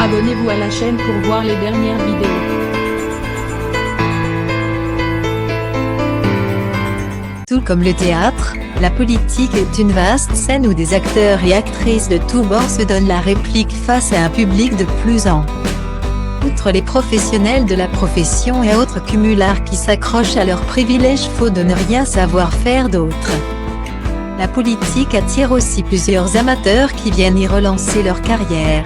Abonnez-vous à la chaîne pour voir les dernières vidéos. Tout comme le théâtre, la politique est une vaste scène où des acteurs et actrices de tous bords se donnent la réplique face à un public de plus en. Outre les professionnels de la profession et autres cumulards qui s'accrochent à leurs privilèges faute de ne rien savoir faire d'autre, la politique attire aussi plusieurs amateurs qui viennent y relancer leur carrière.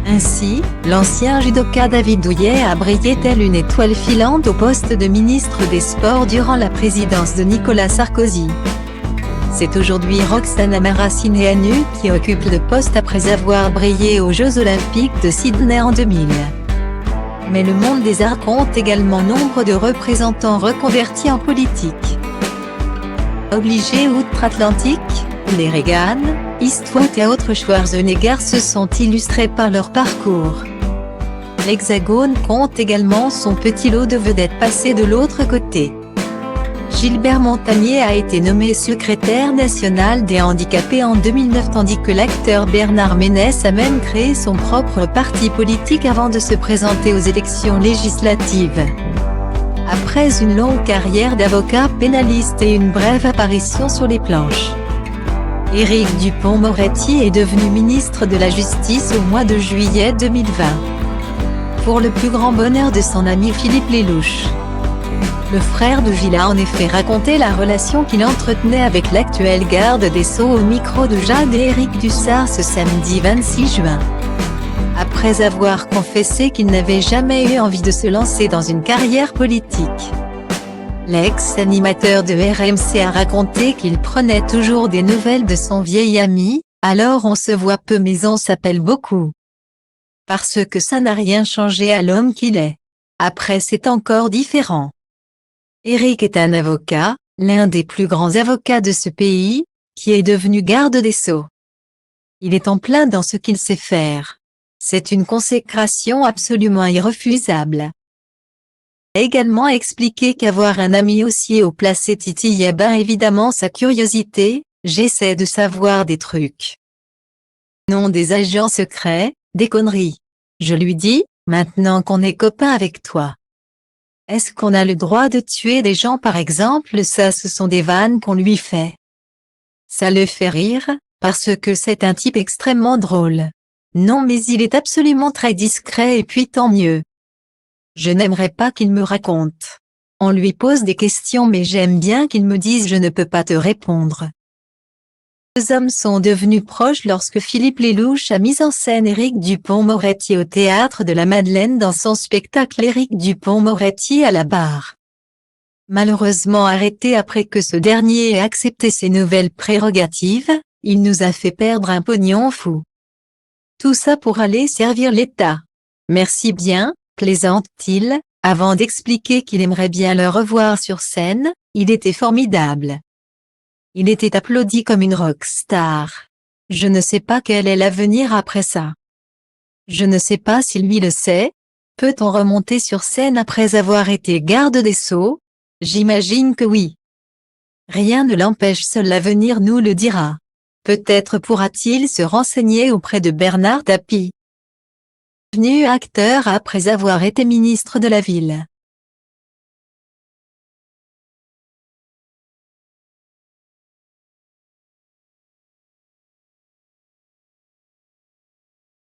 Ainsi, l'ancien judoka David Douillet a brillé telle une étoile filante au poste de ministre des Sports durant la présidence de Nicolas Sarkozy. C'est aujourd'hui Roxana Maracineanu qui occupe le poste après avoir brillé aux Jeux Olympiques de Sydney en 2000. Mais le monde des arts compte également nombre de représentants reconvertis en politique. Obligés outre-Atlantique, les Reagan, Eastwood et autres Schwarzenegger se sont illustrés par leur parcours. L'Hexagone compte également son petit lot de vedettes passées de l'autre côté. Gilbert Montagnier a été nommé secrétaire national des handicapés en 2009 tandis que l'acteur Bernard Ménès a même créé son propre parti politique avant de se présenter aux élections législatives. Après une longue carrière d'avocat pénaliste et une brève apparition sur les planches, Éric Dupond-Moretti est devenu ministre de la Justice au mois de juillet 2020. Pour le plus grand bonheur de son ami Philippe Lelouch. Le frère de Gilles a en effet raconté la relation qu'il entretenait avec l'actuel garde des Sceaux au micro de Jade et Éric Dussart ce samedi 26 juin. Après avoir confessé qu'il n'avait jamais eu envie de se lancer dans une carrière politique, l'ex-animateur de RMC a raconté qu'il prenait toujours des nouvelles de son vieil ami, alors on se voit peu mais on s'appelle beaucoup. Parce que ça n'a rien changé à l'homme qu'il est. Après c'est encore différent. Éric est un avocat, l'un des plus grands avocats de ce pays, qui est devenu garde des Sceaux. Il est en plein dans ce qu'il sait faire. C'est une consécration absolument irrefusable. Il a également expliqué qu'avoir un ami aussi haut placé titillait bien évidemment sa curiosité, j'essaie de savoir des trucs. Non des agents secrets, des conneries. Je lui dis, maintenant qu'on est copains avec toi. Est-ce qu'on a le droit de tuer des gens par exemple? Ça ce sont des vannes qu'on lui fait. Ça le fait rire, parce que c'est un type extrêmement drôle. Non mais il est absolument très discret et puis tant mieux. Je n'aimerais pas qu'il me raconte. On lui pose des questions mais j'aime bien qu'il me dise je ne peux pas te répondre. Les deux hommes sont devenus proches lorsque Philippe Lelouch a mis en scène Éric Dupond-Moretti au Théâtre de la Madeleine dans son spectacle Éric Dupond-Moretti à la barre. Malheureusement arrêté après que ce dernier ait accepté ses nouvelles prérogatives, il nous a fait perdre un pognon fou. Tout ça pour aller servir l'État. Merci bien, plaisante-t-il, avant d'expliquer qu'il aimerait bien le revoir sur scène, il était formidable. Il était applaudi comme une rockstar. Je ne sais pas quel est l'avenir après ça. Je ne sais pas si lui le sait. Peut-on remonter sur scène après avoir été garde des Sceaux? J'imagine que oui. Rien ne l'empêche, seul l'avenir nous le dira. Peut-être pourra-t-il se renseigner auprès de Bernard Tapie. Devenu acteur après avoir été ministre de la Ville.